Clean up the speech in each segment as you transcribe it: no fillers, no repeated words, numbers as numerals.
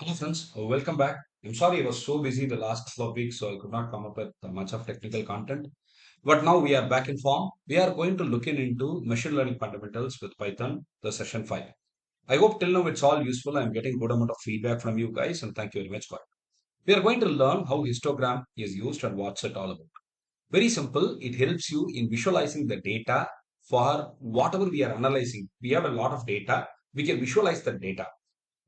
Hello friends, welcome back. I'm sorry I was so busy the last couple of weeks, so I could not come up with much of technical content. But now we are back in form. We are going to look into machine learning fundamentals with Python, the session 5. I hope till now it's all useful. I'm getting good amount of feedback from you guys, and thank you very much for it. We are going to learn how histogram is used and what's it all about. Very simple. It helps you in visualizing the data for whatever we are analyzing. We have a lot of data. We can visualize the data.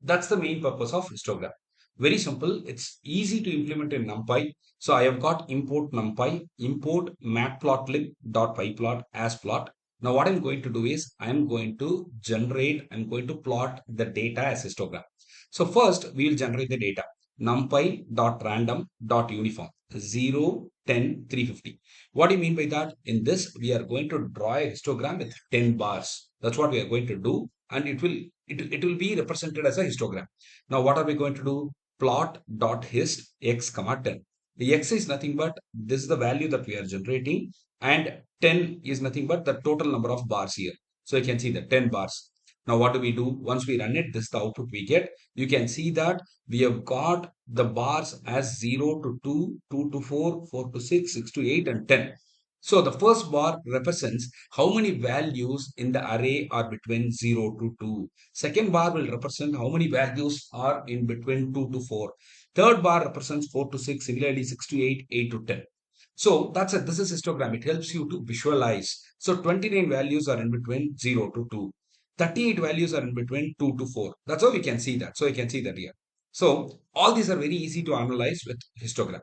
That's the main purpose of histogram. Very simple. It's easy to implement in NumPy. So I have got import NumPy, import matplotlib.pyplot as plot. Now what I'm going to do is I'm going to plot the data as histogram. So first we will generate the data. NumPy.random.uniform 0, 10, 350. What do you mean by that? In this, we are going to draw a histogram with 10 bars. That's what we are going to do. And it will be represented as a histogram. Now, what are we going to do? Plot.hist x comma 10. The x is nothing but this is the value that we are generating, and 10 is nothing but the total number of bars here. So you can see the 10 bars. Now, what do we do? Once we run it, this is the output we get. You can see that we have got the bars as 0 to 2, 2 to 4, 4 to 6, 6 to 8, and 10. So the first bar represents how many values in the array are between 0 to 2. Second bar will represent how many values are in between 2 to 4. Third bar represents 4 to 6, similarly 6 to 8, 8 to 10. So that's it. This is histogram. It helps you to visualize. So 29 values are in between 0 to 2. 38 values are in between 2 to 4. That's how we can see that. So you can see that here. So all these are very easy to analyze with histogram.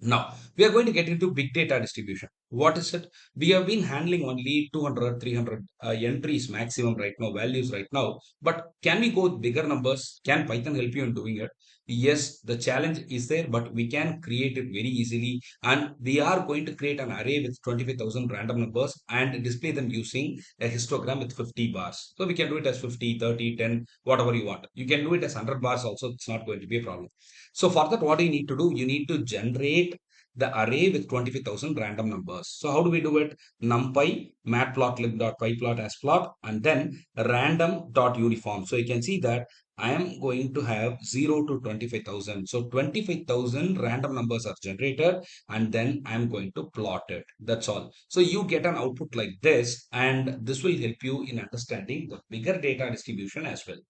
Now, we are going to get into big data distribution. What is it? We have been handling only 200, 300 entries maximum right now, values right now. But can we go with bigger numbers? Can Python help you in doing it? Yes, the challenge is there, but we can create it very easily. And we are going to create an array with 25,000 random numbers and display them using a histogram with 50 bars. So we can do it as 50, 30, 10, whatever you want. You can do it as 100 bars also. It's not going to be a problem. So for that, what do you need to do? You need to generate the array with 25,000 random numbers. So how do we do it? NumPy matplotlib.pyplot as plot and then random.uniform. So you can see that I am going to have 0 to 25,000. So 25,000 random numbers are generated and then I'm going to plot it. That's all. So you get an output like this and this will help you in understanding the bigger data distribution as well.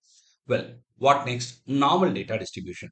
Well, what next? Normal data distribution.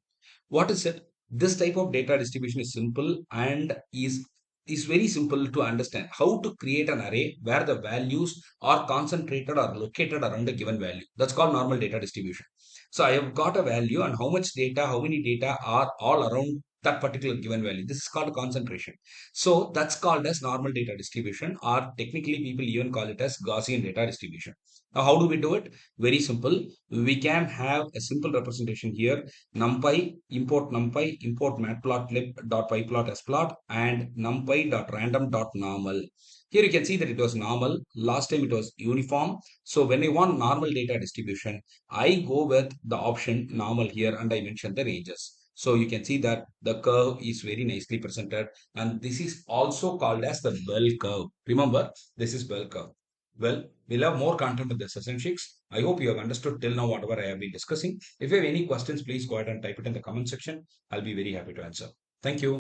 What is it? This type of data distribution is simple and is very simple to understand. How to create an array where the values are concentrated or located around a given value. That's called normal data distribution. So I have got a value and how much data, how many data are all around that particular given value. This is called concentration. So that's called as normal data distribution, or technically people even call it as Gaussian data distribution. Now, how do we do it? Very simple. We can have a simple representation here. NumPy, import matplotlib.pyplot as plot and numpy.random.normal. Here you can see that it was normal. Last time it was uniform. So when I want normal data distribution, I go with the option normal here and I mention the ranges. So you can see that the curve is very nicely presented and this is also called as the bell curve. Remember, this is bell curve. Well, we'll have more content in the session 6. I hope you have understood till now whatever I have been discussing. If you have any questions, please go ahead and type it in the comment section. I'll be very happy to answer. Thank you.